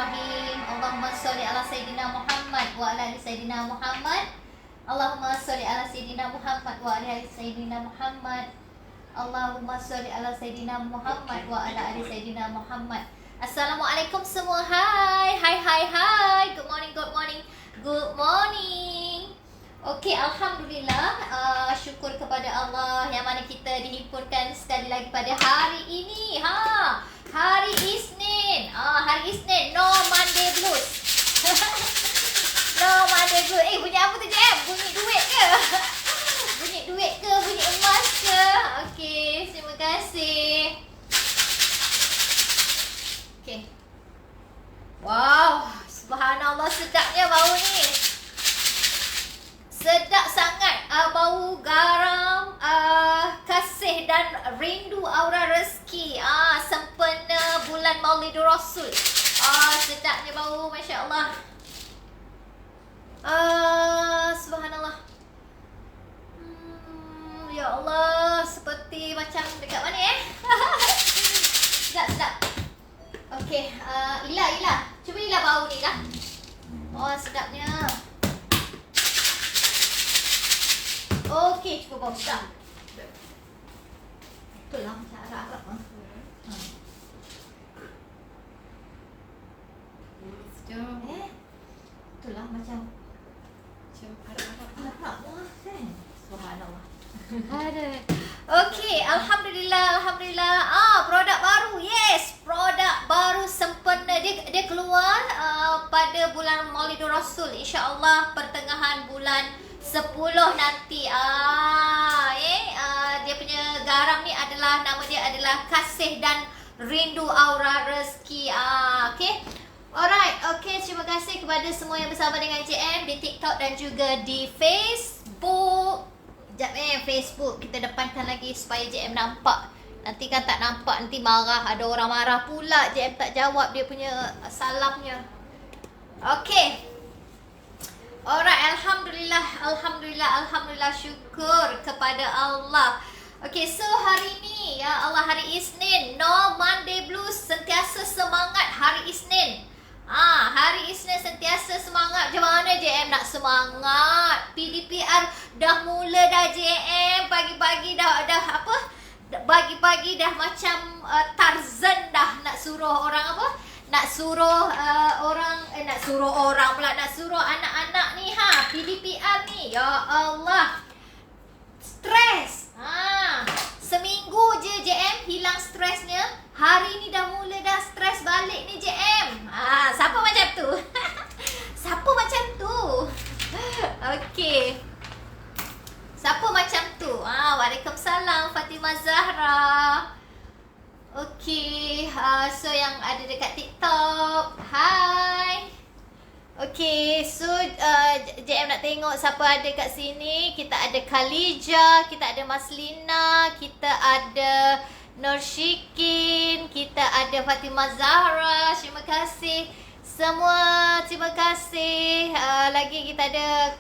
Bismillahirrahmanirrahim. Allahumma sholli ala Sayyidina Muhammad wa ala ali Sayyidina Muhammad. Allahumma sholli ala Sayyidina Muhammad wa ala ali Sayyidina Muhammad. Allahumma sholli ala Sayyidina Muhammad wa ala ali Sayyidina Muhammad. Assalamualaikum semua. Hai. Good morning. Good morning. Okey, alhamdulillah. Syukur kepada Allah yang mana kita dihimpunkan sekali lagi pada hari ini. Hari Isnin. Hari Isnin. No Monday Blues. No Monday Blues. Bunyi apa tu, Jam? Bunyi duit ke? Bunyi duit ke? Bunyi emas ke? Okey, terima kasih. Okey. Wow, subhanallah, sedapnya bau ni. Sedap sangat. Bau garam, kasih dan rindu aura rezeki. Sempena bulan Maulidur Rasul. Sedapnya bau, Masya Allah. Subhanallah. Ya Allah, seperti macam dekat mana Sedap. Okey, Ila. Cuba Ila bau ni lah. Sedapnya. Okey, cuba bau sedap. Betul lah macam Arab. Betul lah macam Arab lah kan. Subhanallah. Okey, Alhamdulillah. Produk baru. Yes, produk baru sempena. Dia keluar pada bulan Maulidur Rasul. InsyaAllah pertengahan bulan 10 nanti. Dia punya garam ni adalah, nama dia adalah Kasih dan Rindu Aura Rezeki. Okay. Alright. Okay, terima kasih kepada semua yang bersama dengan JM di TikTok dan juga di Facebook. Sekejap Facebook kita depankan lagi supaya JM nampak. Nanti kan tak nampak, nanti marah. Ada orang marah pula JM tak jawab dia punya salamnya. Okay. Alright, Alhamdulillah, syukur kepada Allah. Okay, so hari ni, ya Allah, hari Isnin. No Monday Blues, sentiasa semangat hari Isnin. Hari Isnin sentiasa semangat. Macam mana JM nak semangat? PDPR dah mula dah JM. Pagi-pagi dah apa? Pagi-pagi dah macam Tarzan dah nak suruh orang apa? Nak suruh nak suruh anak-anak ni PDPR ni. Ya Allah. Stres. Seminggu je JM hilang stresnya. Hari ni dah mula dah stres balik ni JM. Siapa macam tu? Siapa macam tu? Okey. Siapa macam tu? Waalaikumsalam Fatimah Zahra. Okay, so yang ada dekat TikTok, hai. Okay, so JM nak tengok siapa ada kat sini. Kita ada Khalija, kita ada Maslina, kita ada Nur Syikin, kita ada Fatimah Zahra. Terima kasih semua, terima kasih. Lagi kita ada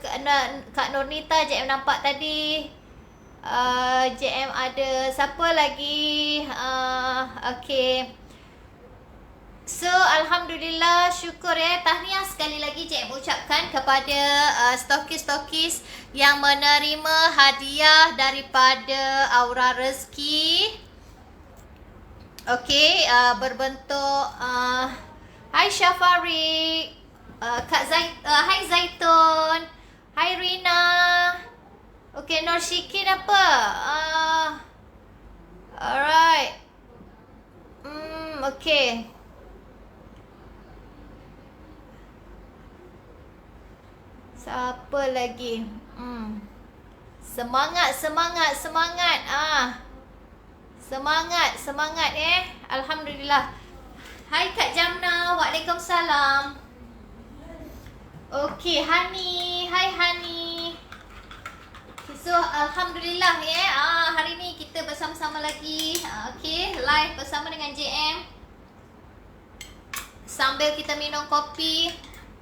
Kak Nurnita, JM nampak tadi. JM ada siapa lagi? Okay. So alhamdulillah, syukur tahniah sekali lagi JM ucapkan kepada stokis-stokis yang menerima hadiah daripada Aura Rezeki. Okay, berbentuk hai Syafari, Kak hai Zaitun, hai Rina. Okay, Nur Syikin apa? Alright. Okay. Siapa lagi? Semangat. Semangat Alhamdulillah. Hai Kak Jamna, waalaikumsalam. Okay, Hani. Hai Hani. So alhamdulillah hari ni kita bersama-sama lagi. Okay, live bersama dengan JM. Sambil kita minum kopi.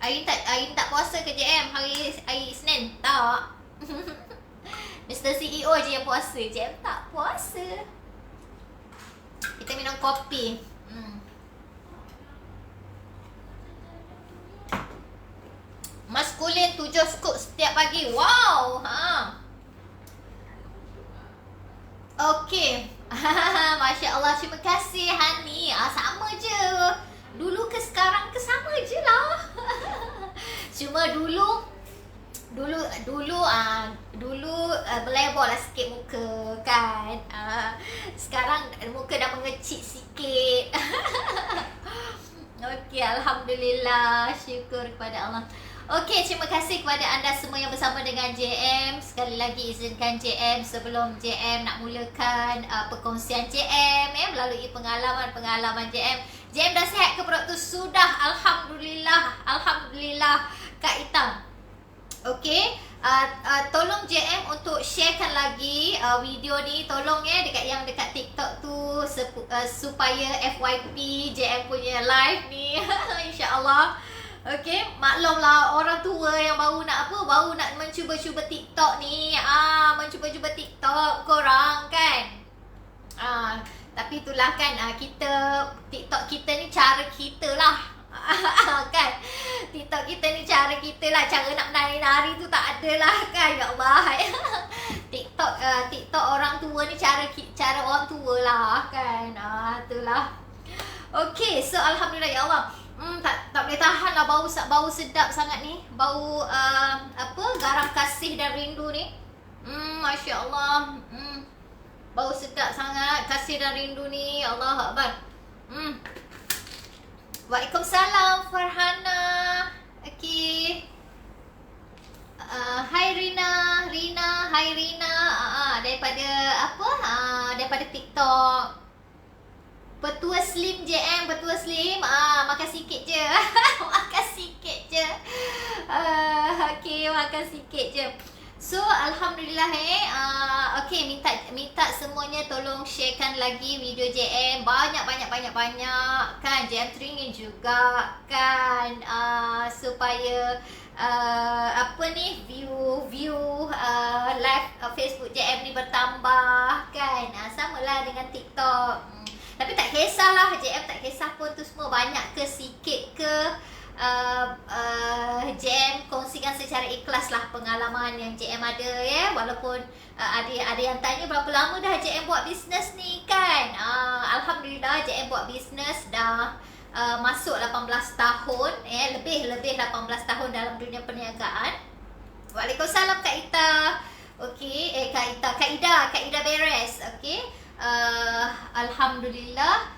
Ain tak puasa ke JM hari Isnin? Tak. Mr. CEO je yang puasa. JM tak puasa. Kita minum kopi. Maskulin 7 scoop setiap pagi. Wow. Okey. Masya Allah, terima kasih Hani. Sama je. Dulu ke sekarang ke sama je lah. Cuma dulu berlebar lah sikit muka kan. Sekarang muka dah mengecil sikit. Okey, alhamdulillah, syukur kepada Allah. Okey, terima kasih kepada anda semua yang bersama dengan JM. Sekali lagi izinkan JM sebelum JM nak mulakan perkongsian JM melalui pengalaman JM. JM dah sihat ke perut tu? Sudah, alhamdulillah. Alhamdulillah Kak Ita. Okey, tolong JM untuk sharekan lagi video ni, tolong dekat TikTok tu supaya FYP JM punya live ni insya-Allah. Okey, maklumlah orang tua yang baru nak mencuba-cuba TikTok ni, mencuba-cuba TikTok korang kan. Tapi itulah kan, TikTok kita ni cara kita lah. Kan, TikTok kita ni cara kita lah. Cara nak menari-nari tu tak ada lah kan. Ya Allah. TikTok orang tua ni cara orang tua lah kan. Itulah. Okey, so alhamdulillah ya Allah. Tak boleh tahan lah bau sedap sangat ni. Bau garam kasih dan rindu ni. Masya Allah. Bau sedap sangat kasih dan rindu ni. Allah Akbar. Waalaikumsalam Farhana. Okey. Hai Rina. Hai Rina. Daripada TikTok. Betua Slim JM, Betua Slim. Makan sikit je. Makan sikit je. Okey, makan sikit je. So alhamdulillah okey, minta semuanya tolong sharekan lagi video JM banyak kan. JM teringin juga kan supaya view live Facebook JM ni bertambah kan. Samalah dengan TikTok. Tapi tak kisahlah, JM tak kisah pun tu semua banyak ke sikit ke. JM kongsikan secara ikhlas lah pengalaman yang JM ada walaupun ada yang tanya berapa lama dah JM buat bisnes ni kan. Alhamdulillah JM buat bisnes dah masuk 18 tahun lebih 18 tahun dalam dunia perniagaan. Waalaikumsalam Kak Ita. Okey, Kak Ida Beres. Okey. Alhamdulillah.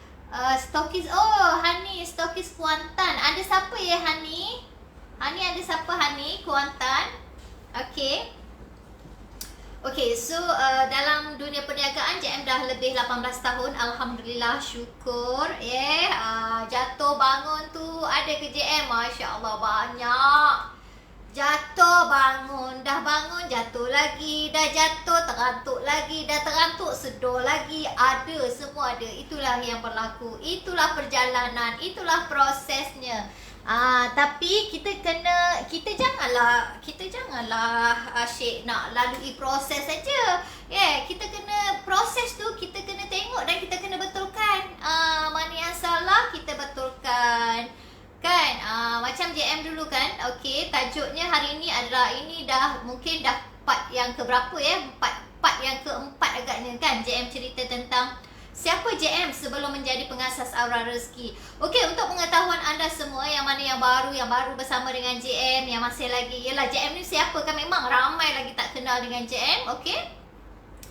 Stokis, Hani, stokis Kuantan. Ada siapa ya Hani? Hani ada siapa Hani? Kuantan. Okey. Okey, so dalam dunia perniagaan JM dah lebih 18 tahun. Alhamdulillah, syukur. Jatuh bangun tu ada ke JM? Masya Allah banyak. Jatuh bangun, dah bangun jatuh lagi, dah jatuh terantuk lagi, dah terantuk sedor lagi, ada, semua ada. Itulah yang berlaku, itulah perjalanan, itulah prosesnya. Tapi kita janganlah asyik nak lalui proses saja. Kita kena proses tu, kita kena tengok dan kita kena betulkan. Mana yang salah kita betulkan. Kan, macam JM dulu kan. Okey, tajuknya hari ini adalah, ini dah mungkin dah part yang keberapa part yang keempat agaknya kan. JM cerita tentang siapa JM sebelum menjadi pengasas Aura Rezeki. Okey, untuk pengetahuan anda semua yang mana yang baru bersama dengan JM, yang masih lagi, JM ni siapa kan, memang ramai lagi tak kenal dengan JM. Okey,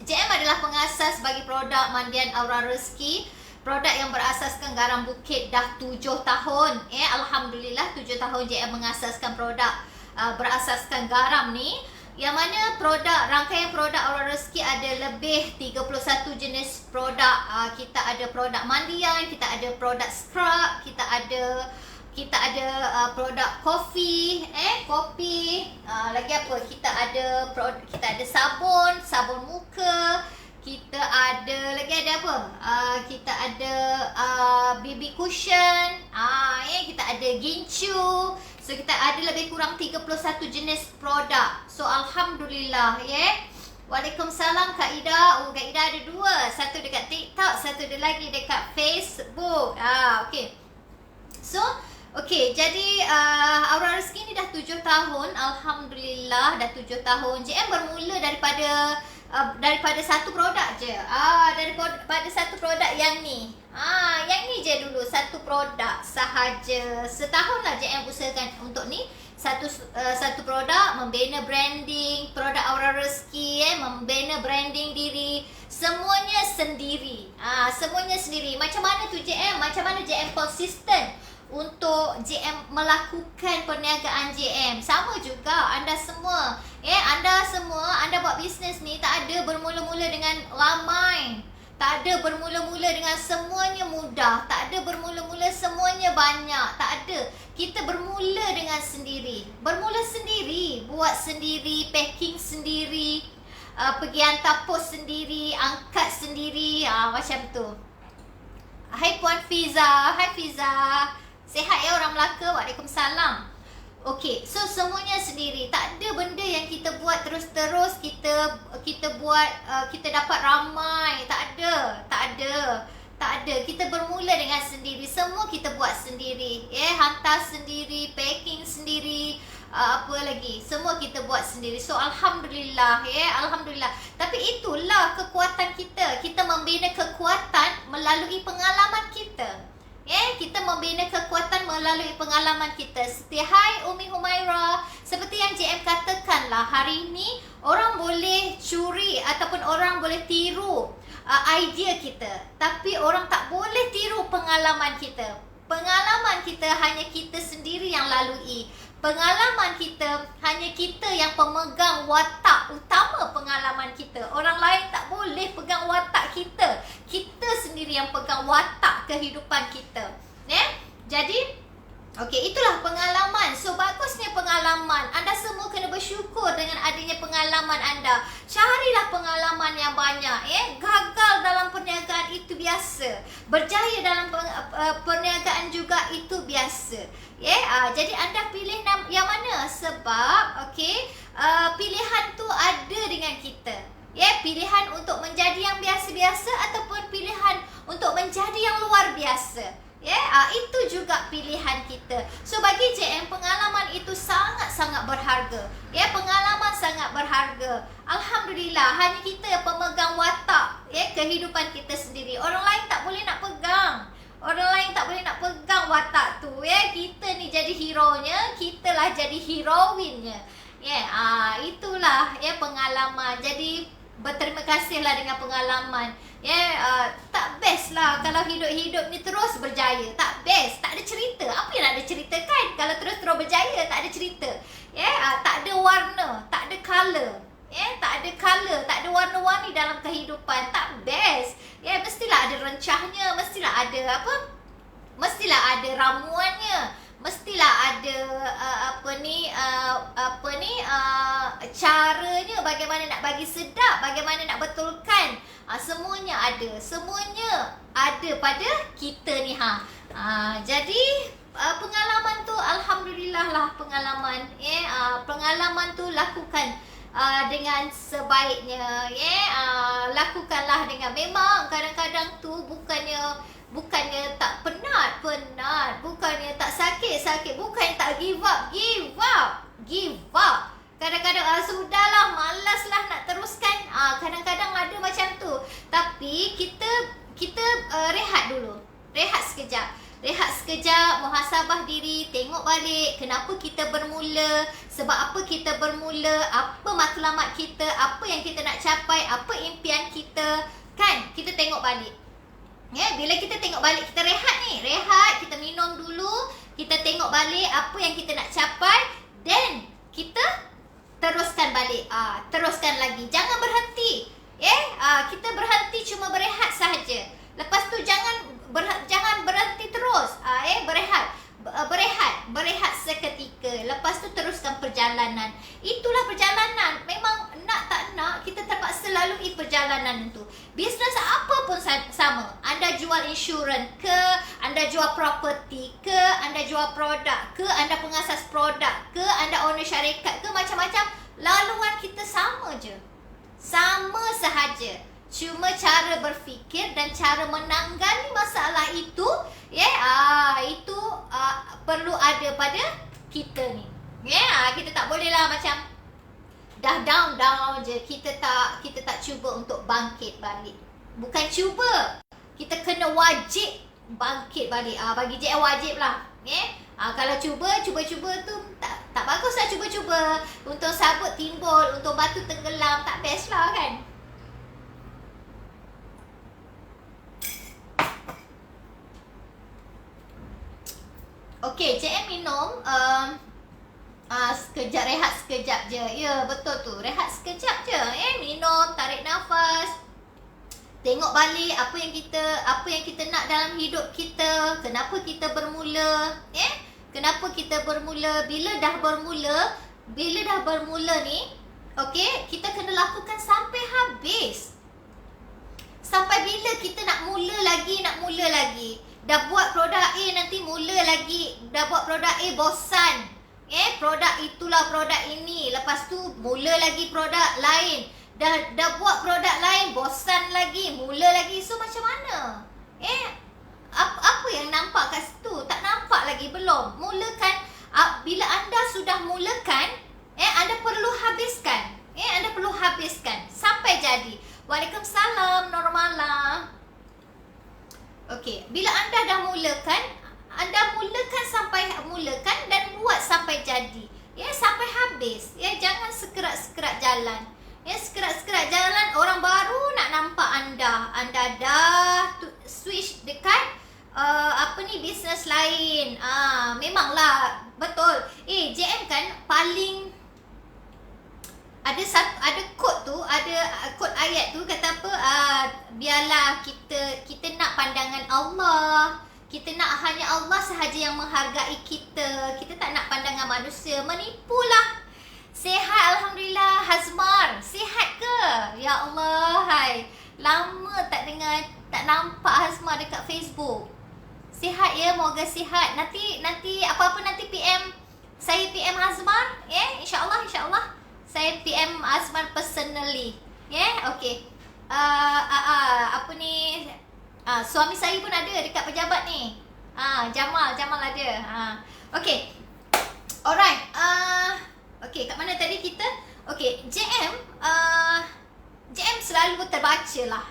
JM adalah pengasas bagi produk mandian Aura Rezeki. Produk yang berasaskan garam bukit dah 7 tahun. Alhamdulillah 7 tahun JM mengasaskan produk berasaskan garam ni. Yang mana rangkaian produk Aura Rezeki ada lebih 31 jenis produk. Kita ada produk mandian, kita ada produk scrub, kita ada produk kopi, lagi apa? Kita ada sabun muka. Kita ada lagi apa? Kita ada BB cushion. Kita ada gincu. So kita ada lebih kurang 31 jenis produk. So alhamdulillah Waalaikumsalam Kak Ida. Kak Ida ada 2. Satu dekat TikTok, satu lagi dekat Facebook. Okey. So Okey, jadi Aura Rezeki ni dah 7 tahun. Alhamdulillah dah 7 tahun. JM bermula daripada satu produk je. Daripada satu produk yang ni. Yang ni je dulu, satu produk sahaja. Setahun lah JM usahakan untuk ni. Satu produk, membina branding produk Aura Rezeki, membina branding diri, semuanya sendiri. Semuanya sendiri. Macam mana tu JM? Macam mana JM konsisten untuk JM melakukan perniagaan JM? Sama juga anda semua. Anda buat bisnes ni tak ada bermula-mula dengan ramai. Tak ada bermula-mula dengan semuanya mudah. Tak ada bermula-mula semuanya banyak. Tak ada. Kita bermula dengan sendiri. Bermula sendiri. Buat sendiri. Packing sendiri. Pergi hantar pos sendiri. Angkat sendiri. Macam tu. Hai Puan Fiza. Hai Fiza. Sihat ya orang Melaka? Waalaikumsalam. Okey, so semuanya sendiri. Tak ada benda yang kita buat terus-terus kita buat kita dapat ramai. Tak ada. Kita bermula dengan sendiri. Semua kita buat sendiri. Hantar sendiri, packing sendiri, apa lagi? Semua kita buat sendiri. So alhamdulillah, alhamdulillah. Tapi itulah kekuatan kita. Kita membina kekuatan melalui pengalaman kita. Kita membina kekuatan melalui pengalaman kita. Seperti hai Umi Humaira, seperti yang JM katakanlah, hari ini orang boleh curi ataupun orang boleh tiru idea kita, tapi orang tak boleh tiru pengalaman kita. Pengalaman kita hanya kita sendiri yang lalui. Pengalaman kita hanya kita yang pemegang watak utama pengalaman kita. Orang lain tak boleh pegang watak kita. Kita sendiri yang pegang watak kehidupan kita. Jadi okey, itulah pengalaman. So bagusnya pengalaman. Anda semua kena bersyukur dengan adanya pengalaman anda. Carilah pengalaman yang banyak. Gagal dalam perniagaan itu biasa. Berjaya dalam perniagaan juga itu biasa. Jadi anda pilih yang mana? Sebab pilihan tu ada dengan kita. Pilihan untuk menjadi yang biasa-biasa ataupun pilihan untuk menjadi yang luar biasa. Itu juga pilihan kita. So bagi JM, pengalaman itu sangat-sangat berharga. Pengalaman sangat berharga. Alhamdulillah, hanya kita yang pemegang watak kehidupan kita sendiri. Orang lain tak boleh nak pegang. Orang lain tak boleh nak pegang watak tu. Kita ni jadi hero-nya, kita lah jadi heroinnya. Itulah pengalaman. Jadi berterima kasihlah dengan pengalaman. Tak best lah kalau hidup-hidup ni terus berjaya. Tak best. Tak ada cerita. Apa yang nak ada ceritakan kalau terus-terus berjaya? Tak ada cerita. Tak ada warna, tak ada colour. Tak ada colour, tak ada warna-warni dalam kehidupan. Tak best. Mestilah ada rencahnya, mestilah ada apa? Mestilah ada ramuannya. Mestilah ada caranya bagaimana nak bagi sedap, bagaimana nak betulkan. Semuanya ada. Semuanya ada pada kita ni jadi pengalaman tu alhamdulillah lah pengalaman. Pengalaman tu lakukan dengan sebaiknya. Lakukanlah dengan, memang kadang-kadang tu bukannya tak penat, bukannya tak sakit, bukannya tak give up. Kadang-kadang sudahlah, malaslah nak teruskan. Kadang-kadang ada macam tu. Tapi kita rehat dulu. Rehat sekejap, muhasabah diri, tengok balik kenapa kita bermula, sebab apa kita bermula, apa matlamat kita, apa yang kita nak capai, apa impian kita. Kan? Kita tengok balik. Bila kita tengok balik, kita rehat, kita minum dulu, kita tengok balik apa yang kita nak capai, then kita teruskan balik. Teruskan lagi. Jangan berhenti. Kita berhenti cuma berehat sahaja. Lepas tu jangan berhenti terus. Berehat seketika. Lepas tu teruskan perjalanan. Itulah perjalanan. Memang nak tak nak, kita terpaksa lalui perjalanan itu. Bisnes apa pun sama. Anda jual insurans ke, anda jual property ke, anda jual produk ke, anda pengasas produk ke, anda owner syarikat ke, macam-macam, laluan kita sama je. Sama sahaja. Cuma cara berfikir dan cara menanggani masalah itu, itu perlu ada pada kita ni. Kita tak boleh lah macam dah down je. Kita tak cuba untuk bangkit balik. Bukan cuba, kita kena wajib bangkit balik. Bagi JM wajib lah. Kalau cuba tu tak bagus lah cuba-cuba. Untung sabut timbul, untung batu tenggelam, tak best lah kan. Okey, JM minum sekejap, rehat sekejap je. Ya, betul tu. Rehat sekejap je. Minum, tarik nafas. Tengok balik apa yang kita nak dalam hidup kita. Kenapa kita bermula? Kenapa kita bermula? Bila dah bermula ni, okey, kita kena lakukan sampai habis. Sampai bila kita nak mula lagi. Dah buat produk A, nanti mula lagi. Dah buat produk A, bosan. Produk itulah produk ini. Lepas tu mula lagi produk lain. Dah buat produk lain, bosan lagi, mula lagi. So macam mana? Apa yang nampak kat situ? Tak nampak lagi, belum. Mulakan. Bila anda sudah mulakan, anda perlu habiskan. Anda perlu habiskan sampai jadi. Waalaikumsalam, Normala. Okey, bila anda dah mulakan, sampai mulakan dan buat sampai jadi. Sampai habis. Jangan sekerat-sekerat jalan. Sekerat-sekerat jalan, orang baru nak nampak anda. Anda dah switch dekat bisnes lain. Memanglah betul. JM kan paling ada quote tu, ada quote ayat tu kata apa? Biarlah kita nak pandangan Allah. Kita nak hanya Allah sahaja yang menghargai kita. Kita tak nak pandangan manusia. Menipulah. Sihat, Alhamdulillah. Hazmar, sihat ke? Ya Allah, hai. Lama tak nampak Hazmar dekat Facebook. Sihat ya, moga sihat. Nanti apa-apa nanti PM. Saya PM Hazmar. InsyaAllah. Saya PM Hazmar personally. Okay. Suami saya pun ada dekat pejabat ni. Jamal ada. Okay. Alright. Okay, kat mana tadi kita? Okay, JM selalu terbaca lah.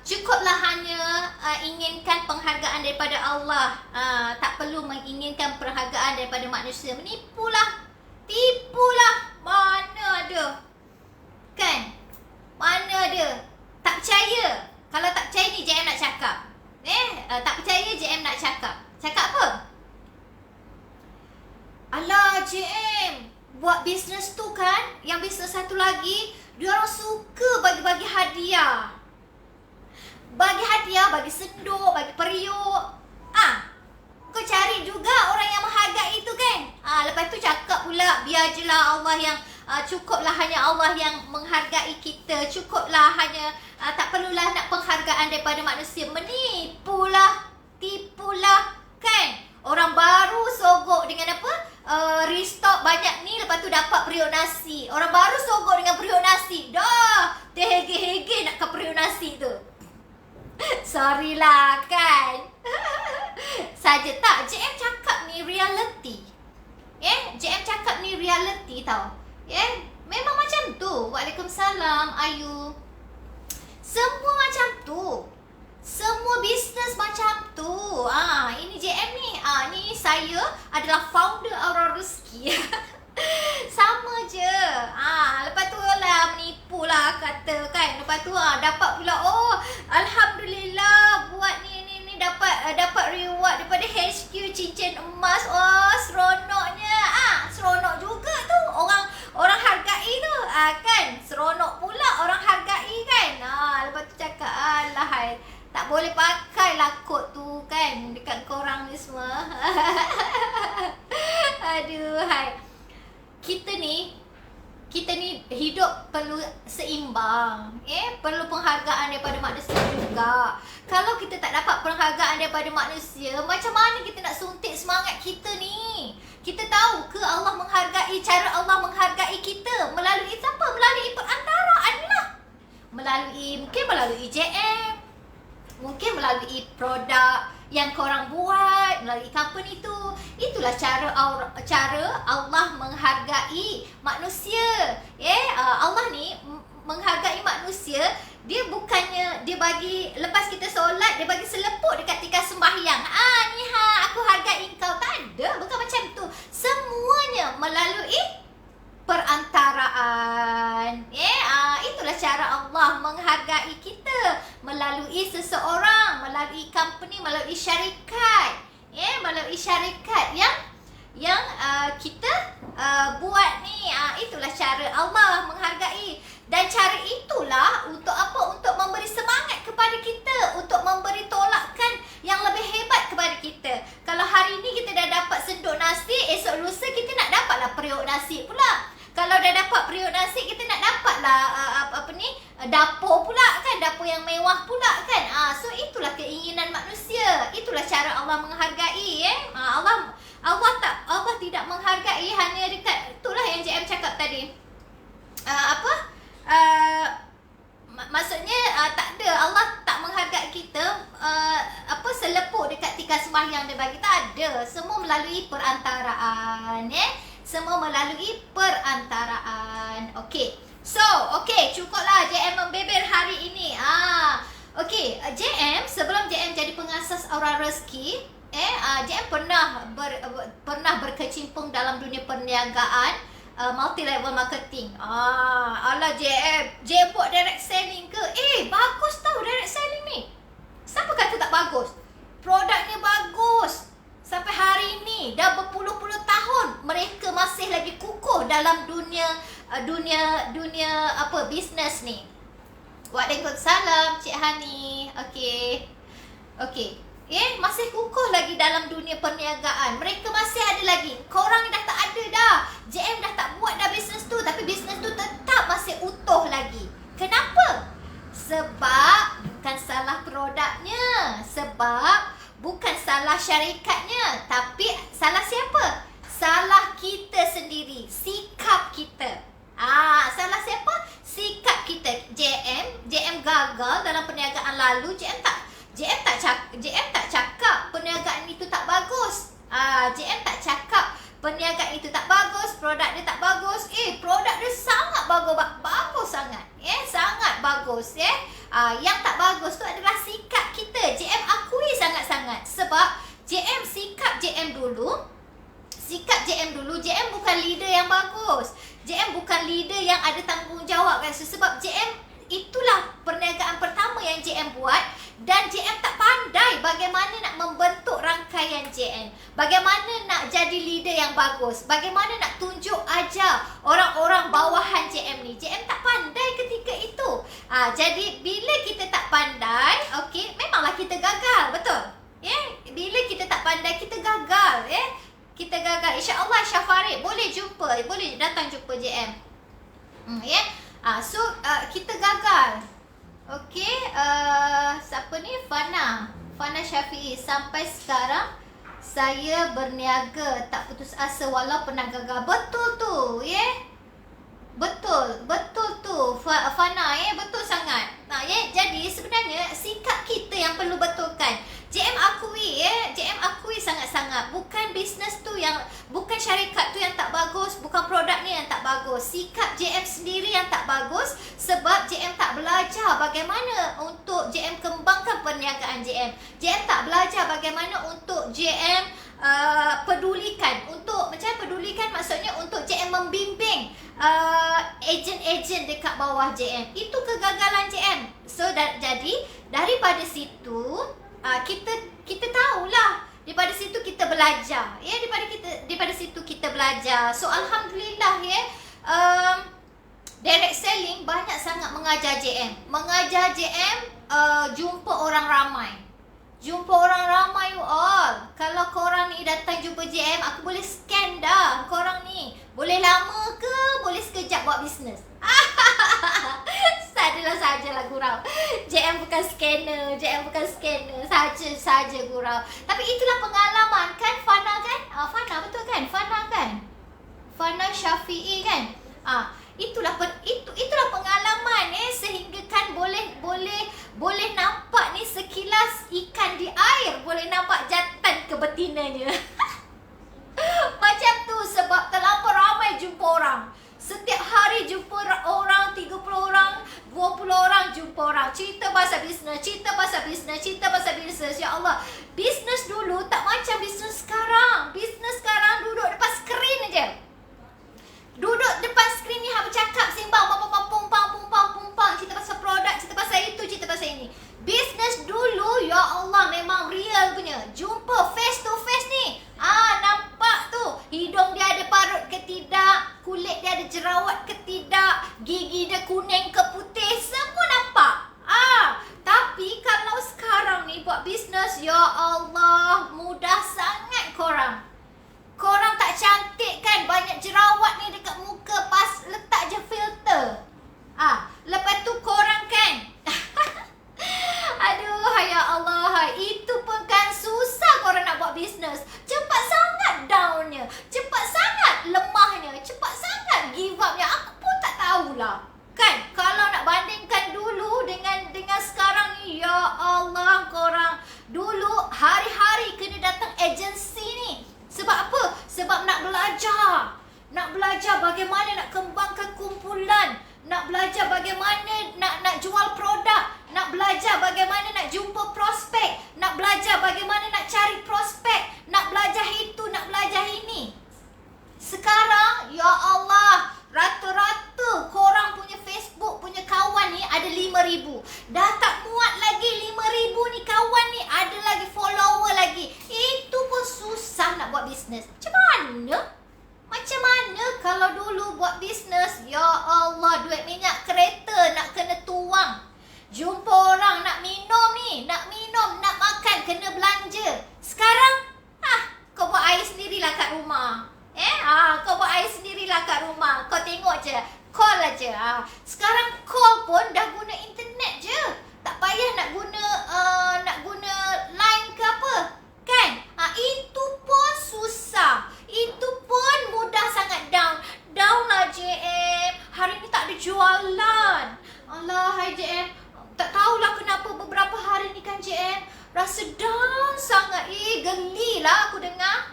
Cukuplah hanya inginkan penghargaan daripada Allah. Tak perlu menginginkan penghargaan daripada manusia. Tipulah. Mana ada? Kan? Mana ada? Tak percaya. Kalau tak percaya ni JM nak cakap. Tak percaya JM nak cakap. Cakap apa? Alah JM, buat bisnes tu kan, yang bisnes satu lagi, diorang suka bagi-bagi hadiah. Bagi hadiah, bagi senduk, bagi periuk. Kau cari juga orang yang menghargai itu kan. Lepas tu cakap pula, biar je lah Allah yang cukuplah hanya Allah yang menghargai kita. Cukuplah hanya tak perlulah nak penghargaan daripada manusia. Menipulah, tipulah kan. Orang baru sogok dengan apa? Restock banyak ni, lepas tu dapat periuk nasi. Orang baru sogok dengan periuk nasi. Dah terhege-hege nak ke periuk nasi tu. Sorry lah kan. Saja tak, JM cakap ni reality. JM cakap ni reality tau. Memang macam tu. Waalaikumsalam Ayu. Semua macam tu. Semua bisnes macam tu. Ini JM ni. Ni saya adalah founder Aura Rezeki. Sama je. Lepas tu lah menipu lah kata kan. Lepas tu dapat pula, oh Alhamdulillah buat ni dapat reward daripada HQ cincin emas. Oh seronoknya. Seronok juga tu. Orang hargai tu. Kan. Seronok pula orang hargai kan. Lepas tu cakap alah hai. Tak boleh pakai lah kod tu kan dekat korang ni semua. Aduh hai. Kita ni hidup perlu seimbang. Perlu penghargaan daripada manusia juga. Kalau kita tak dapat penghargaan daripada manusia, macam mana kita nak suntik semangat kita ni? Kita tahu ke Allah menghargai, cara Allah menghargai kita melalui siapa? Melalui perantaraan lah. melalui JM, mungkin melalui produk yang korang buat, melalui company tu. Itulah cara Allah menghargai manusia. Allah ni menghargai manusia. Dia bukannya dia bagi, lepas kita solat, dia bagi selepuk dekat tika sembahyang. Aku hargai engkau. Tak ada, bukan macam tu. Semuanya melalui perantaraan. Itulah cara Allah menghargai kita, melalui seseorang, melalui company, melalui syarikat. Melalui syarikat yang kita buat ni. Itulah cara Allah menghargai. Dan cara itulah untuk apa? Untuk memberi semangat kepada kita, untuk memberi tolakan yang lebih hebat kepada kita. Kalau hari ni kita dah dapat sendok nasi, esok lusa kita nak dapatlah periuk nasi pula. Kalau dah dapat periuk nasi, kita nak dapatlah dapur pula kan, dapur yang mewah pula kan. So itulah keinginan manusia. Itulah cara Allah menghargai. Allah tidak menghargai hanya dekat, itulah yang JM cakap tadi. Maksudnya tak ada, Allah tak menghargai kita selepuk dekat tika sembahyang dia bagi. Tak ada. Semua melalui perantaraan. Semua melalui perantaraan. Okey. So, cukuplah JM membeber hari ini. Okey, JM sebelum JM jadi pengasas Aura Rezeki, JM pernah berkecimpung dalam dunia perniagaan, multi level marketing. Alah JM buat direct selling ke? Bagus tau direct selling ni. Siapa kata tak bagus? Produknya bagus. Sampai hari ini dah berpuluh-puluh tahun mereka masih lagi kukuh dalam dunia bisnes ni. Waalaikumsalam Cik Hani. Okey. Masih kukuh lagi dalam dunia perniagaan. Mereka masih ada lagi. Korang dah tak ada dah. JM dah tak buat dah bisnes tu, tapi bisnes tu tetap masih utuh lagi. Kenapa? Sebab bukan salah produknya, sebab bukan salah syarikatnya, tapi salah siapa? Salah kita sendiri, sikap kita. Salah siapa? Sikap kita. JM gagal dalam perniagaan lalu. JM tak cakap perniagaan itu tak bagus. JM tak cakap perniagaan itu tak bagus, produk dia tak bagus. Produk dia sangat bagus sangat. Sangat bagus. Yang tak bagus tu adalah sikap kita. JM akui sangat-sangat. Sebab sikap JM dulu, JM bukan leader yang bagus. JM bukan leader yang ada tanggungjawab kan. Sebab JM, itulah perniagaan pertama yang JM buat. Dan JM tak pandai bagaimana nak membentuk rangkaian JM, bagaimana nak jadi leader yang bagus, bagaimana nak tunjuk ajar orang-orang bawahan JM ni. JM tak pandai ketika itu. Jadi bila kita tak pandai, memanglah kita gagal, betul? Bila kita tak pandai, kita gagal. Kita gagal. InsyaAllah Syafarid boleh datang jumpa JM. Kita gagal. Siapa ni? Fana Syafi'i. Sampai sekarang saya berniaga, tak putus asa walau pernah gagal. Betul tu, Betul tu Fana, betul sangat. Jadi sebenarnya sikap kita yang perlu betulkan. JM akui sangat-sangat. Bukan bisnes tu yang, bukan syarikat tu yang tak bagus, bukan produk ni yang tak bagus. Sikap JM sendiri yang tak bagus. Sebab JM tak belajar bagaimana untuk JM kembangkan perniagaan JM. JM tak belajar bagaimana untuk JM pedulikan. Pedulikan maksudnya untuk JM membimbing ejen-ejen dekat bawah JM. Itu kegagalan JM. So jadi daripada situ kita tahulah, daripada situ kita belajar. Daripada situ kita belajar. So alhamdulillah direct selling banyak sangat mengajar JM. Jumpa orang ramai. You all. Kalau korang ni datang jumpa JM, aku boleh scan dah korang ni. Boleh lama ke, boleh sekejap buat bisnes. Sajalah gurau. JM bukan scanner. Saja gurau. Tapi itulah pengalaman kan, Fana kan? Fana betul kan? Fana Syafi'i kan? Itulah pengalaman sehingga kan boleh Boleh nampak ni sekilas ikan di air, boleh nampak jantan ke betinanya. Macam tu sebab terlampau ramai jumpa orang. Setiap hari jumpa orang, 30 orang, 20 orang jumpa orang. Cerita pasal bisnes, cerita pasal bisnes, cerita pasal bisnes. Ya Allah, bisnes dulu tak macam bisnes sekarang. Bisnes sekarang duduk depan skrin aja. Duduk depan skrin ni hang bercakap sembang, pumpang, cerita pasal produk, cerita pasal itu, cerita pasal ini. Bisnes dulu, ya Allah, memang real punya. Jumpa face to face ni. Nampak tu. Hidung dia ada parut ke tidak, kulit dia ada jerawat ke tidak, gigi dia kuning ke putih, semua nampak. Tapi kalau sekarang ni buat bisnes, ya Allah, mudah sangat korang. Korang tak cantik kan? Banyak jerawat ni dekat muka, pas letak je filter. Lepas tu korang kan aduh, ya Allah, itu pun kan susah korang nak buat bisnes. Cepat sangat downnya, cepat sangat lemahnya, cepat sangat give upnya. Aku pun tak tahulah. Kan, kalau nak bandingkan dulu dengan sekarang ni, ya Allah korang. Dulu hari-hari kena datang agensi ni. Sebab apa? Sebab nak belajar. Nak belajar bagaimana nak kembangkan kumpulan. Nak belajar bagaimana nak jual produk. Nak belajar bagaimana nak jumpa prospek. Nak belajar bagaimana nak cari prospek. Nak belajar itu, nak belajar ini. Sekarang, ya Allah, rata-rata korang punya Facebook punya kawan ni ada 5,000. Dah tak muat lagi 5,000 ni kawan ni, ada lagi follower lagi. Itu pun susah nak buat bisnes. Macam mana? Macam mana kalau dulu buat bisnes, ya Allah, duit minyak kereta nak kena tuang. Jumpa orang nak minum ni, nak makan, kena belanja. Sekarang, kau buat air sendirilah kat rumah. Kau buat air sendirilah kat rumah. Kau tengok je, call aja. Sekarang call pun dah guna internet je. Tak payah nak guna line ke apa. Kan? Itu pun susah. Itu pun mudah sangat down. Down lah JM. Hari ni tak ada jualan. Allah, hai JM. Tak tahulah kenapa beberapa hari ni kan JM. Rasa down sangat. Gelilah aku dengar.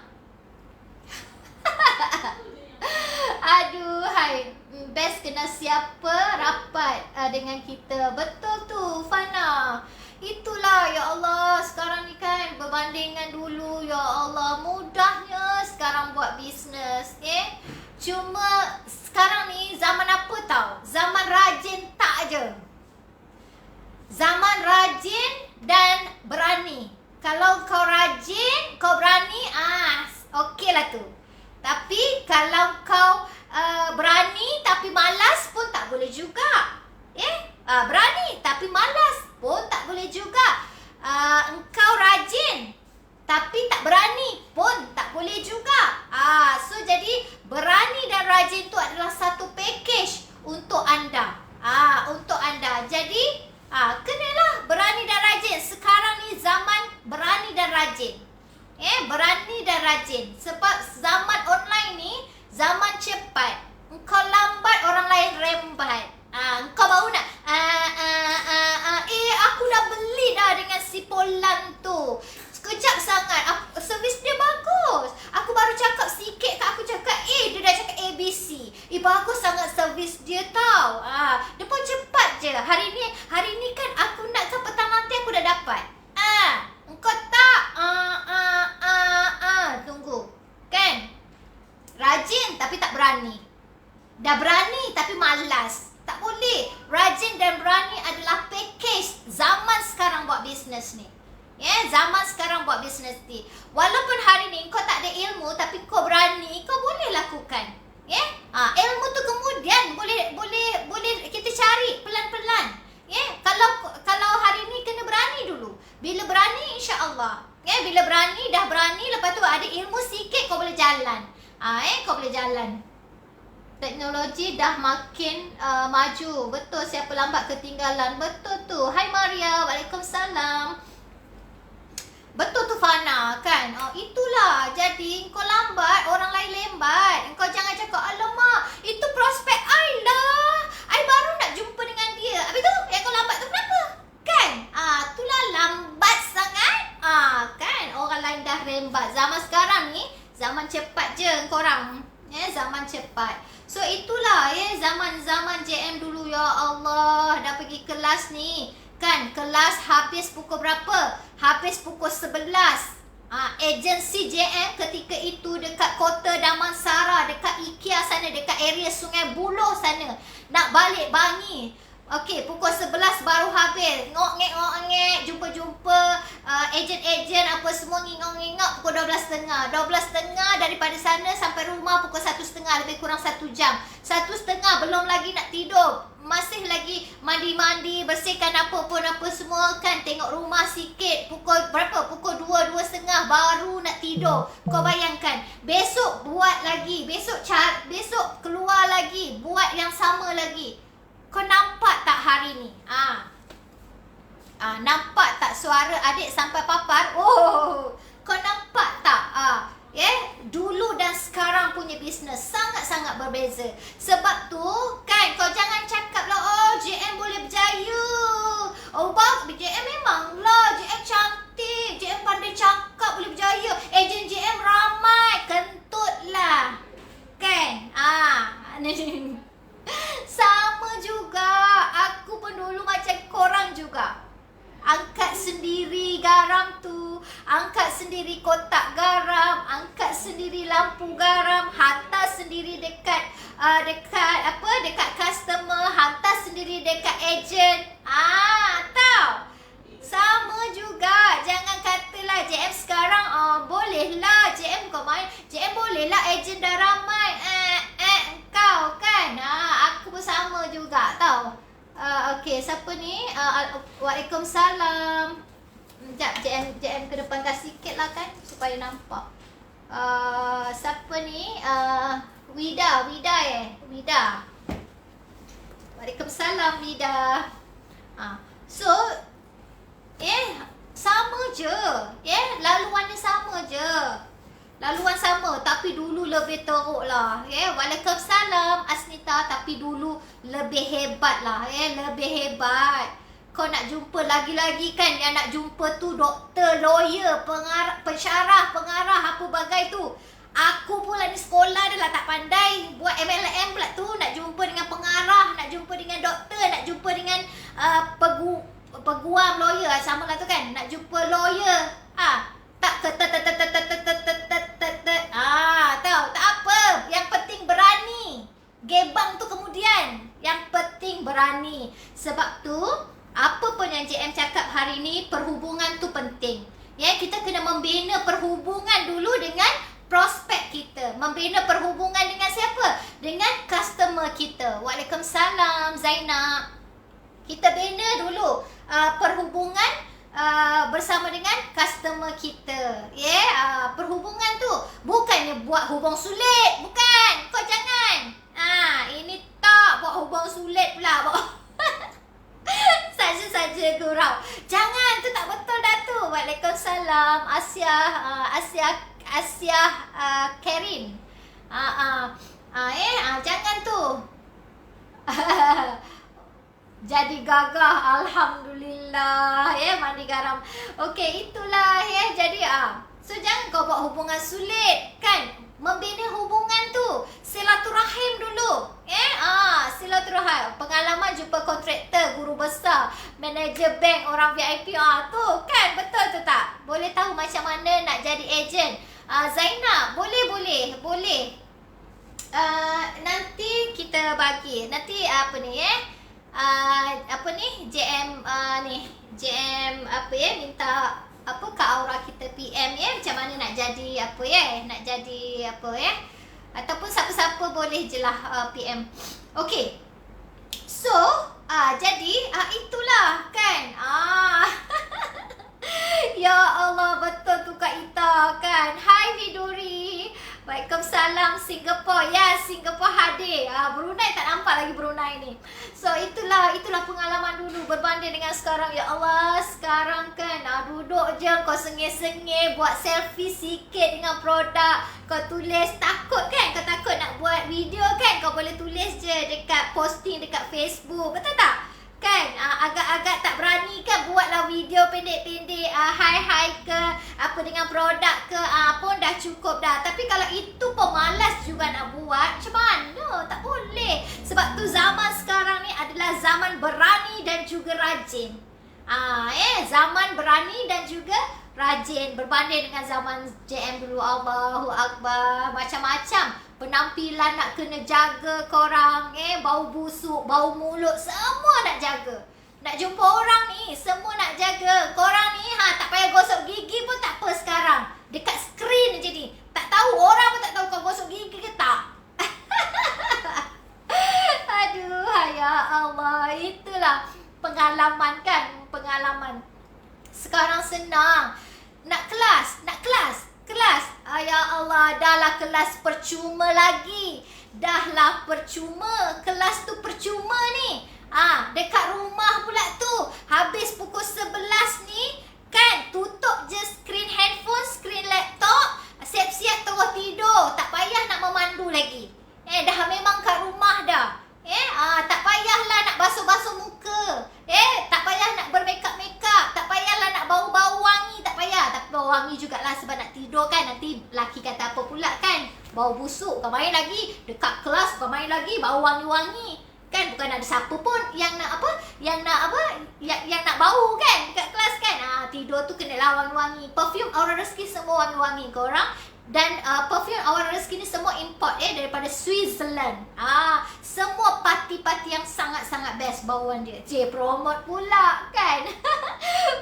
Aduh, hai. Best kena siapa rapat dengan kita. Betul tu, Fana. Itulah, ya Allah, sekarang ni kan berbandingan dulu, ya Allah, mudahnya sekarang buat bisnes. Cuma sekarang ni zaman apa tau? Zaman rajin tak je. Zaman rajin dan berani. Kalau kau rajin, kau berani, okey lah tu. Tapi kalau kau berani tapi malas pun tak boleh juga. Berani tapi malas pun tak boleh juga. Engkau rajin tapi tak berani pun tak boleh juga. So jadi berani dan rajin tu adalah satu package untuk anda. Untuk anda. Jadi kenalah berani dan rajin. Sekarang ni zaman berani dan rajin. Berani dan rajin. Sebab zaman online ni zaman cepat. Engkau lambat, orang lain rembat. Engkau baru nak aku dah beli dah dengan si Polan tu. Sekejap sangat. Servis dia bagus. Aku baru cakap sikit kat aku cakap dia dah cakap ABC. Bagus sangat servis dia tau. Dia pun cepat je. Hari ni kan aku nak ke petang nanti aku dah dapat. Engkau tak tunggu. Kan? Rajin tapi tak berani. Dah berani tapi malas. Tak boleh. Rajin dan berani adalah package zaman sekarang buat bisnes ni. Zaman sekarang buat bisnes ni. Walaupun hari ni kau tak ada ilmu tapi kau berani, kau boleh lakukan. Ilmu tu kemudian boleh kita cari pelan-pelan. Kalau hari ni kena berani dulu. Bila berani, insya-Allah. Bila berani, dah berani, lepas tu ada ilmu sikit, kau boleh jalan. Kau boleh jalan. Teknologi dah makin maju. Betul, siapa lambat ketinggalan. Betul tu. Hai Maria, waalaikumsalam. Betul tu Fana, kan? Itulah. Jadi, kau lambat, orang lain lembat. Kau jangan cakap, alamak, itu prospek I lah. I baru nak jumpa dengan dia. Habis tu, yang kau lambat tu kenapa? Kan? korang. Zaman cepat. So itulah zaman-zaman JM dulu. Ya Allah, dah pergi kelas ni. Kan kelas habis pukul berapa? Habis pukul 11. Agensi JM ketika itu dekat Kota Damansara, dekat IKEA sana, dekat area Sungai Buloh sana. Nak balik Bangi. Okey, pukul 11 baru habis. Ngok-ngek, jumpa-jumpa ejen-ejen apa semua ngingok-ngingok pukul 12.30. 12.30 daripada sana sampai rumah pukul 1.30, lebih kurang 1 jam. 1.30 belum lagi nak tidur. Masih lagi mandi-mandi, bersihkan apa semua kan. Tengok rumah sikit. Pukul berapa? Pukul 2, 2.30 baru nak tidur. Kau bayangkan. Besok buat lagi. Besok keluar lagi. Buat yang sama lagi. Kau nampak tak hari ni? Nampak tak suara adik sampai papar? Oh, kau nampak tak? Dulu dan sekarang punya bisnes sangat-sangat berbeza. Sebab tu kan kau jangan cakap lah, JM boleh berjaya. JM memanglah, JM cantik, JM pandai cakap boleh berjaya. Ejen JM ramai, kentutlah. Kan? Sama juga. Aku pun dulu macam korang juga. Angkat sendiri garam tu, angkat sendiri kotak garam, angkat sendiri lampu garam, hantar sendiri dekat customer, hantar sendiri dekat ejen. Tahu? Sama juga. Jangan katalah JM sekarang bolehlah JM kau main. JM bolehlah ejen dah ramai. Kau kan. Aku pun sama juga tahu. Okey, siapa ni? Waalaikumsalam. Sekejap, JM ke depan sikit lah kan supaya nampak. Siapa ni? Wida. Waalaikumsalam Wida. So sama je. Laluannya sama je. Laluan sama, tapi dulu lebih teruk lah. Waalaikumsalam Asnita, tapi dulu lebih hebat lah. Lebih hebat. Kau nak jumpa lagi-lagi kan, yang nak jumpa tu doktor, lawyer, pensyarah, pengarah, apa bagai tu. Aku pula ni sekolah dah lah tak pandai. Buat MLM pula tu, nak jumpa dengan pengarah, nak jumpa dengan doktor, nak jumpa dengan peguam lawyer. Sama lah tu kan, nak jumpa lawyer. Tak tahu, tak apa. Yang penting berani. Gebang tu kemudian. Yang penting berani. Sebab tu, apa pun yang JM cakap hari ni, perhubungan tu penting. Kita kena membina perhubungan dulu dengan prospek kita. Membina perhubungan dengan siapa? Dengan customer kita. Waalaikumsalam Zainab. Kita bina dulu perhubungan bersama dengan customer kita. Perhubungan tu bukannya buat hubung sulit. Bukan. Kau jangan. Ini tak buat hubung sulit pula. Saja-saja gurau. Jangan, tu tak betul dah tu. Waalaikumsalam Asia Karin. Jangan tu. Jadi gagah, alhamdulillah. Mandi garam. Okey, itulah jadi so jangan kau buat hubungan sulit kan. Membina hubungan tu silaturahim dulu. Silaturahim. Pengalaman jumpa kontraktor, guru besar, manager bank, orang VIP tu kan, betul tu tak? Boleh tahu macam mana nak jadi ejen. Zainab, boleh. Nanti kita bagi. Nanti JM minta Kak Aura kita PM macam mana nak jadi nak jadi ataupun siapa-siapa boleh je lah PM. Okey. So jadi itulah kan. Ya Allah, betul tu Kak Ita kan. Hai Viduri. Waalaikumsalam Singapore. Singapore hadir. Brunei tak nampak lagi Brunei ni. So itulah pengalaman dulu berbanding dengan sekarang. Ya Allah, sekarang kan duduk je kau sengih-sengih buat selfie sikit dengan produk. Kau tulis takut kan? Kau takut nak buat video kan? Kau boleh tulis je dekat posting dekat Facebook. Betul tak? Kan? kan? Agak-agak tak berani kan buatlah video pendek-pendek hai-hai ke apa dengan produk ke pun dah cukup dah. Tapi kalau itu pemalas juga nak buat, macam mana? Tak boleh. Sebab tu zaman sekarang ni adalah zaman berani dan juga rajin. Zaman berani dan juga rajin berbanding dengan zaman JM dulu. Allahu Akbar, macam-macam penampilan nak kena jaga korang, bau busuk, bau mulut, semua nak jaga. Nak jumpa orang ni, semua nak jaga. Korang ni tak payah gosok gigi pun tak apa sekarang. Dekat skrin je ni. Tak tahu, orang pun tak tahu kau gosok gigi ke tak. Aduh, ya Allah. Itulah pengalaman kan, pengalaman. Sekarang senang. Nak kelas. Ya Allah, dahlah kelas percuma lagi. Dahlah percuma. Kelas tu percuma ni. Dekat rumah pula tu. Habis pukul 11 ni, kan, tutup je skrin handphone, skrin laptop. Siap-siap terus tidur. Tak payah nak memandu lagi. Dah memang kat rumah dah. Tak payahlah nak basuh-basuh muka. Tak payah nak bermakeup-makeup. Tak payahlah nak bau-bau wangi. Tak payah. Tapi bau wangi jugalah sebab nak tidur kan. Nanti laki kata apa pula kan. Bau busuk. Kau main lagi. Dekat kelas kau main lagi. Bau wangi-wangi. Kan bukan ada siapa pun yang nak apa. Yang nak bau kan. Dekat kelas kan. Tidur tu kenalah wangi-wangi. Perfume Aura Rezeki semua wangi-wangi korang. Dan perfume Aura Rezeki ni semua import daripada Switzerland. Semua parti-parti yang sangat-sangat best bauan dia. Promote pula kan.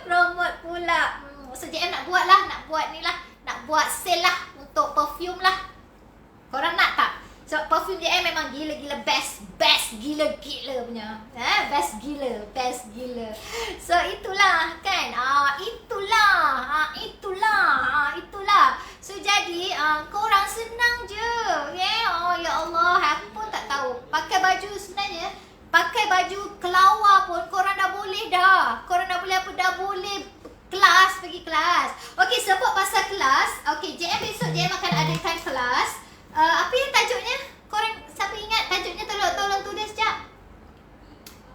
Promote pula. So JM nak buat lah. Nak buat ni lah. Nak buat sale lah untuk perfume lah. Korang nak tak? Sebab perfume JM memang gila-gila best. Best gila-gila punya. Best gila. So itulah kan. Itulah. So jadi korang senang je. Oh ya Allah, aku pun tak tahu. Pakai baju sebenarnya, pakai baju kelawar pun korang dah boleh dah. Korang dah boleh apa? Dah boleh kelas, pergi kelas. Okey, sebut pasal kelas. Okey, JM besok JM akan adakan kelas. Apa yang tajuknya? Korang siapa ingat tajuknya? Tolong tulis sekejap.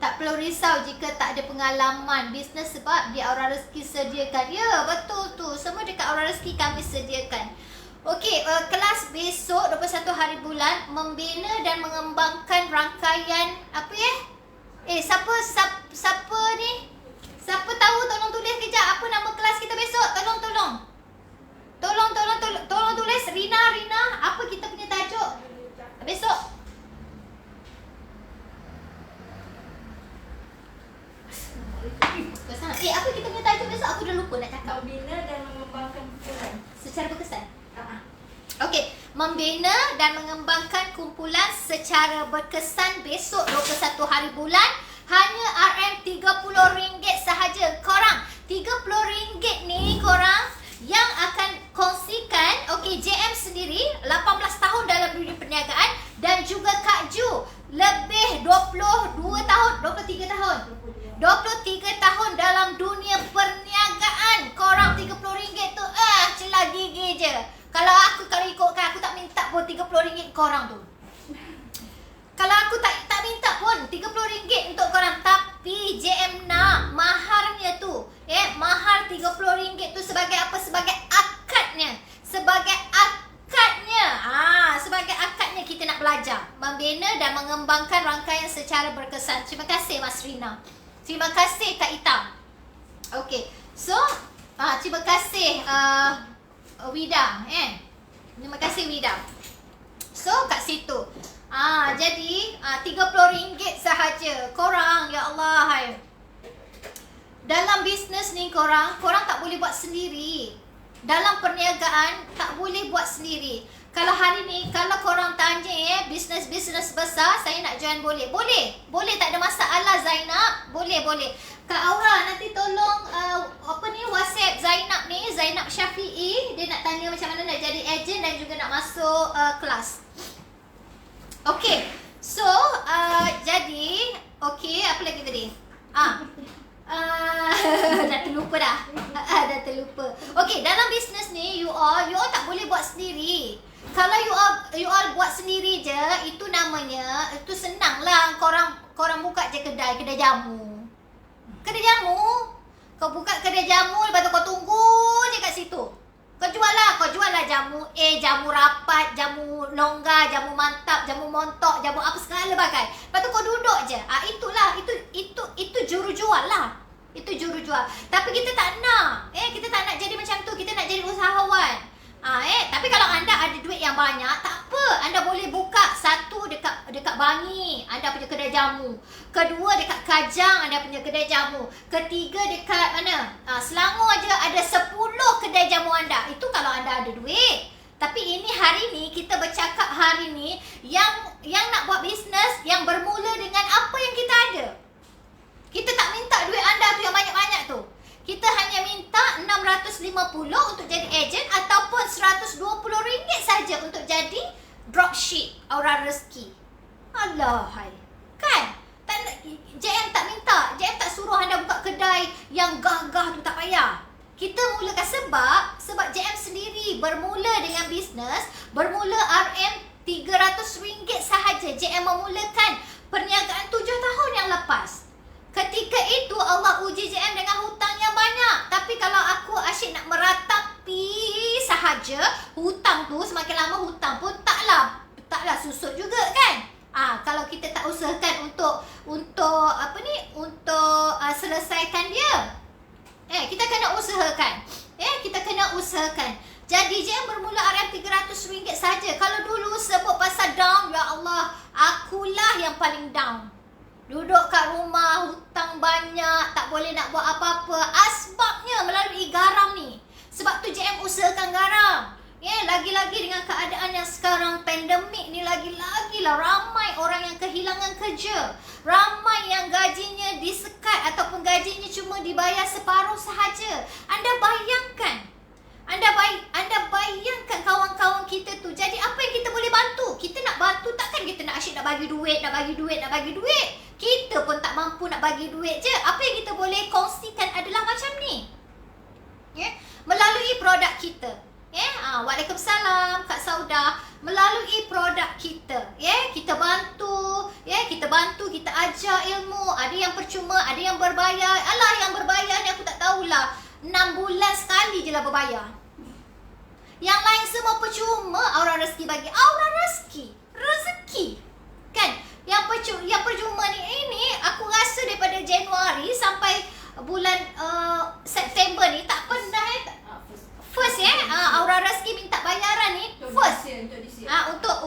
Tak perlu risau jika tak ada pengalaman bisnes sebab di Aura Rezeki sediakan. Ya, betul tu. Semua dekat Aura Rezeki kami sediakan. Okey, kelas besok 21 hari bulan membina dan mengembangkan rangkaian apa ya? Siapa ni? Siapa tahu tolong tulis kejap apa nama kelas kita besok. Tolong tulis. Rina, apa kita punya tajuk besok? Apa kita punya tajuk besok? Aku dah lupa nak cakap. Membina dan mengembangkan kumpulan secara berkesan. Okey, membina dan mengembangkan kumpulan secara berkesan besok 21 hari bulan. Hanya RM30 sahaja. Korang, RM30 ni korang yang akan kongsikan. Okey, JM sendiri 18 tahun dalam dunia perniagaan dan juga Kak Ju lebih 23 tahun dalam dunia perniagaan. Korang RM30 tu celah gigi je. Kalau ikutkan, aku tak minta pun RM30 korang tu. Kalau aku tak minta pun RM30 untuk korang. Tapi JM nak maharnya tu. Mahar RM30 tu sebagai apa? Sebagai akadnya. Sebagai akadnya kita nak belajar. Membina dan mengembangkan rangkaian secara berkesan. Terima kasih Mas Rina. Terima kasih Kak Ita. Okey. So, terima kasih Wida. Terima kasih Wida. So, kat situ. Jadi RM30 sahaja. Korang, ya Allah, hai. Dalam bisnes ni korang tak boleh buat sendiri. Dalam perniagaan tak boleh buat sendiri. Kalau hari ni, kalau korang tanya bisnes besar, saya nak join boleh? Boleh, tak ada masalah Zainab. Boleh. Kak Aura, nanti tolong WhatsApp Zainab ni, Zainab Syafi'i. Dia nak tanya macam mana nak jadi ejen dan juga nak masuk kelas. Okey. So, jadi apa lagi tadi? Dah terlupa dah. Okey, dalam bisnes ni you all tak boleh buat sendiri. Kalau you all buat sendiri je, itu namanya, itu senang lah. Korang buka je kedai jamu. Kedai jamu. Kau buka kedai jamu, lepas tu kau tunggu je kat situ. Kau jual lah jamu jamu rapat, jamu longgar, jamu mantap, jamu montok, jamu apa segala bagai. Lepas tu kau duduk je. Itulah, itu juru jual lah. Itu juru jual. Tapi kita tak nak. Kita tak nak jadi macam tu. Kita nak jadi usahawan. Tapi kalau anda ada duit yang banyak, tak apa. Anda boleh buka satu dekat Bangi, anda punya kedai jamu. Kedua dekat Kajang, anda punya kedai jamu. Ketiga dekat mana? Selangor aja ada 10 kedai jamu anda. Itu kalau anda ada duit. Tapi ini hari ni kita bercakap hari ni yang nak buat bisnes yang bermula dengan apa yang kita ada. Kita tak minta duit anda tu yang banyak-banyak tu. Kita hanya minta RM650 untuk jadi ejen ataupun RM120 saja untuk jadi dropship Aura Rezeki. Alahai. Kan? JM tak minta. JM tak suruh anda buka kedai yang gagah tu, tak payah. Kita mulakan sebab JM sendiri bermula dengan bisnes, bermula RM300 sahaja. JM memulakan perniagaan 7 tahun yang lepas. Ketika itu Allah uji JM dengan hutang yang banyak. Tapi kalau aku asyik nak meratapi sahaja, hutang tu semakin lama hutang pun taklah susut juga kan. Kalau kita tak usahakan untuk selesaikan dia. Kita kena usahakan. Kita kena usahakan. Jadi JM bermula RM300 saja. Kalau dulu sebut pasal down, ya Allah, akulah yang paling down. Duduk kat rumah, hutang banyak, tak boleh nak buat apa-apa. Asbabnya melalui garam ni. Sebab tu JM usahakan garam. Lagi-lagi dengan keadaan yang sekarang, pandemik ni, lagi-lagilah ramai orang yang kehilangan kerja. Ramai yang gajinya disekat ataupun gajinya cuma dibayar separuh sahaja. Anda bayangkan kawan-kawan kita tu. Jadi apa yang kita boleh bantu? Kita nak bantu, takkan kita nak asyik nak bagi duit. Kita pun tak mampu nak bagi duit je. Apa yang kita boleh kongsikan adalah macam ni. Melalui produk kita. Waalaikumsalam Kak Sauda. Melalui produk kita, kita bantu, kita ajar ilmu. Ada yang percuma, ada yang berbayar. Alah, yang berbayar ni aku tak tahulah. 6 bulan sekali je lah berbayar. Yang lain semua percuma. Aura Rezeki bagi. Aura Rezeki. Kan? Yang percuma ni, ini aku rasa daripada Januari sampai bulan September ni tak pernah first Aura Rezeki minta bayaran ni first.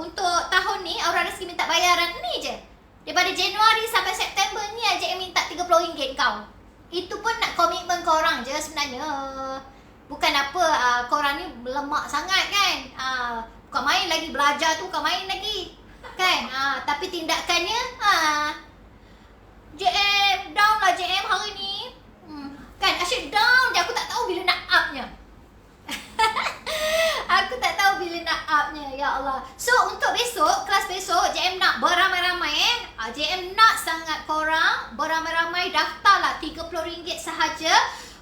Untuk tahun ni Aura Rezeki minta bayaran ni je. Daripada Januari sampai September ni aja yang minta RM30 kau. Itu pun nak komitmen korang je sebenarnya. Bukan apa korang ni lemak sangat kan. Bukan main lagi, belajar tu bukan main lagi kan. Tapi tindakannya JM down lah JM hari ni. Kan asyik down je. Aku tak tahu bila nak upnya. Aku tak tahu bila nak upnya. Ya Allah. So untuk besok, kelas besok JM nak beramai-ramai JM nak sangat korang beramai-ramai. Daftarlah RM30 sahaja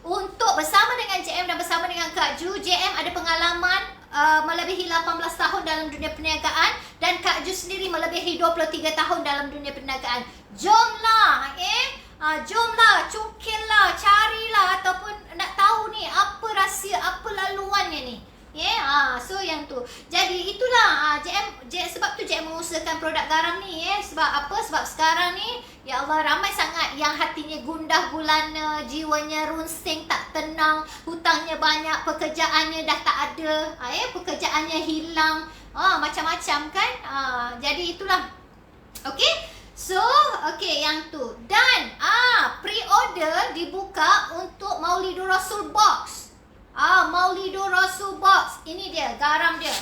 untuk bersama dengan JM dan bersama dengan Kak Ju. JM ada pengalaman melebihi 18 tahun dalam dunia perniagaan dan Kak Ju sendiri melebihi 23 tahun dalam dunia perniagaan. Jomlah, jomlah, cukillah, carilah ataupun nak tahu ni apa rahsia, apa laluannya ni. So yang tu. Jadi itulah JM sebab tu JM mengusahakan produk garam ni. Sebab apa? Sebab sekarang ni ya Allah ramai sangat yang hatinya gundah gulana, jiwanya runsing, tak tenang, hutangnya banyak, pekerjaannya dah tak ada, pekerjaannya hilang, macam-macam kan. Jadi itulah. Okey. So, okey yang tu. Dan pre-order dibuka untuk Maulidur Rasul box. Maulidur Rasul box. Ini dia, garam dia.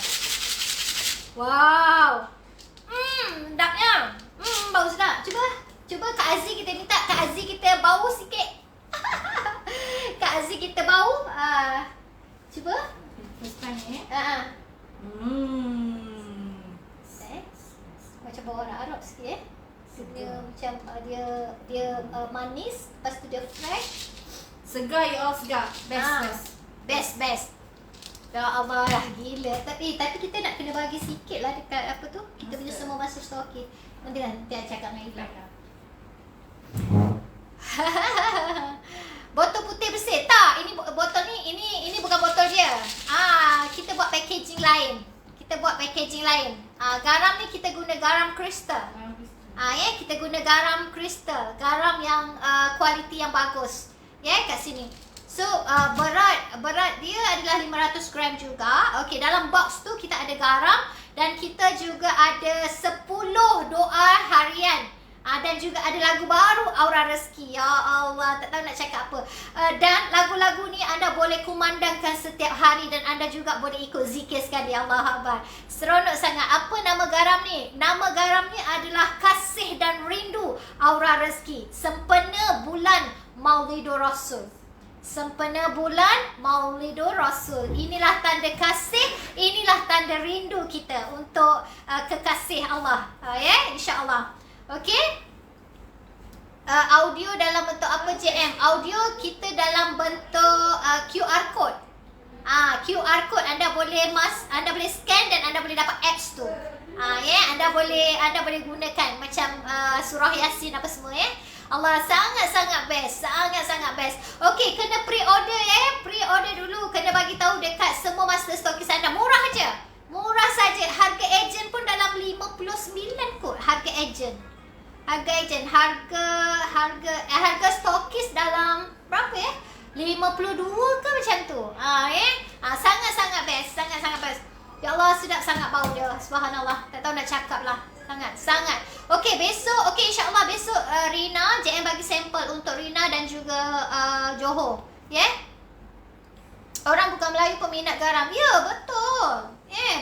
Wow. Sedapnya. Bau sedap. Cuba Kak Aziz kita minta. Kak Aziz kita bau sikit. Kak Aziz kita bau. Cuba. First time Macam bau orang Arab sikit Dia macam dia manis, lepas tu dia fresh. Segar, you all segar. Best. Ya Allah lah, gila. Tapi kita nak kena bagi sikit lah dekat apa tu. Kita punya semua masuk stoki. Nanti I cakap dengan Ibu. botol putih bersih. Tak, ini botol ni, ini bukan botol dia. Kita buat packaging lain. Garam ni kita guna garam kristal. Kita guna garam kristal. Garam yang kualiti yang bagus. Kat sini. So, berat dia adalah 500 gram juga. Okey, dalam box tu kita ada garam dan kita juga ada 10 doa harian. Dan juga ada lagu baru Aura Rezeki. Ya Allah, tak tahu nak cakap apa. Dan lagu-lagu ni anda boleh kumandangkan setiap hari dan anda juga boleh ikut zikir sekali. Allah Akbar. Seronok sangat. Apa nama garam ni? Nama garam ni adalah Kasih dan Rindu Aura Rezeki. Sempena bulan Maulidur Rasul. Sempena bulan Maulidur Rasul. Inilah tanda kasih, inilah tanda rindu kita untuk kekasih Allah. InsyaAllah. Okey. Audio dalam bentuk apa JM? Audio kita dalam bentuk QR code. QR code anda boleh scan dan anda boleh dapat apps tu. Anda boleh gunakan macam surah Yasin apa semua Allah, sangat-sangat best. Sangat-sangat best. Okey, kena pre-order Pre-order dulu. Kena bagi tahu dekat semua master stokis anda. Murah je. Murah saja. Harga ejen pun dalam 59 kot. Harga ejen. Harga stokis dalam berapa 52 ke macam tu. Sangat-sangat best. Sangat-sangat best. Ya Allah, sedap sangat bau dia. Subhanallah. Tak tahu nak cakap lah. Sangat. Okey, besok. Okey, insyaAllah besok Rina, JM bagi sampel untuk Rina dan juga Johor. Orang bukan Melayu peminat garam. Ya, betul.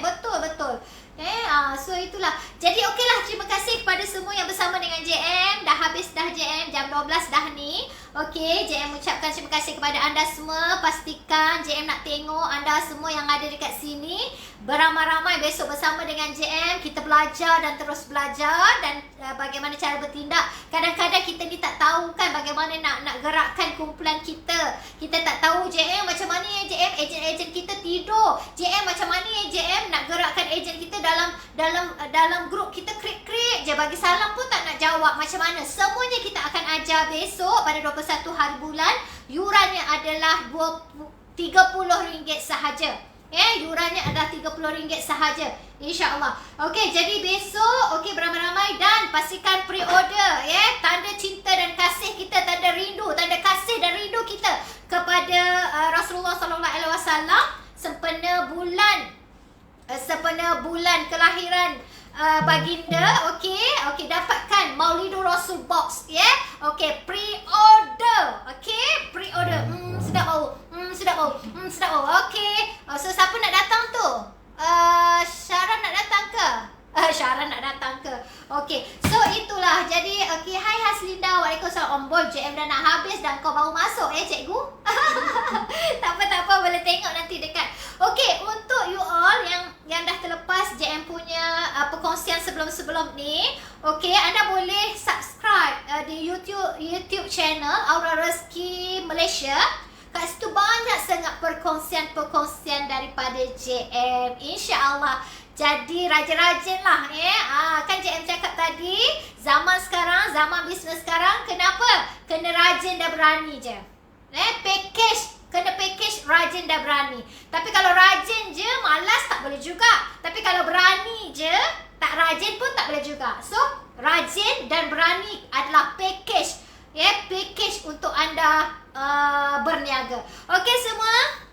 Betul. So itulah. Jadi okeylah, terima kasih kepada semua yang bersama dengan JM. Dah habis dah JM, jam 12 dah ni. Okey, JM ucapkan terima kasih kepada anda semua. Pastikan JM nak tengok anda semua yang ada dekat sini beramai-ramai besok bersama dengan JM. Kita belajar dan terus belajar dan bagaimana cara bertindak. Kadang-kadang kita ni tak tahu kan bagaimana nak gerakkan kumpulan kita. Kita tak tahu JM macam mana JM, ejen-ejen kita tidur. JM macam mana JM nak gerakkan ejen kita dalam grup kita krik-krik je, bagi salam pun tak nak jawab macam mana. Semuanya kita akan ajar besok pada 21 hari bulan. Yurannya adalah RM30 sahaja. Yurannya adalah RM30 sahaja. InsyaAllah. Okey, jadi besok beramai-ramai dan pastikan pre-order tanda cinta dan kasih kita, tanda kasih dan rindu kita kepada Rasulullah SAW sempena bulan kelahiran baginda. Okey, dapatkan Maulidur Rasul box pre-order. Pre-order. Sedap bau. Okey. So siapa nak datang tu? Syara nak datang ke? Syara nak datang ke? Okey. So itulah. Jadi hai Haslinda. Waalaikumsalam. Boy, JM dah nak habis dan kau baru masuk cikgu. Tak apa, boleh tengok nanti dekat. Okey, untuk you all yang dah terlepas JM punya perkongsian sebelum ni, anda boleh subscribe di YouTube channel Aura Rezeki Malaysia. Kat situ banyak sangat perkongsian daripada JM. InsyaAllah. Jadi rajin-rajin lah kan JM cakap tadi, zaman sekarang, zaman bisnes sekarang, kenapa? Kena rajin dan berani je. Kena package rajin dan berani. Tapi kalau rajin je malas tak boleh juga. Tapi kalau berani je, tak rajin pun tak boleh juga. So rajin dan berani adalah package. Package untuk anda berniaga. Okey semua,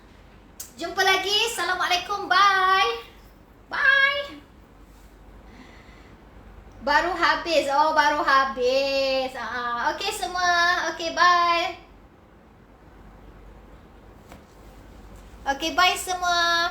jumpa lagi. Assalamualaikum. Bye. Baru habis. Okey semua. Okey, bye. Okey, bye semua.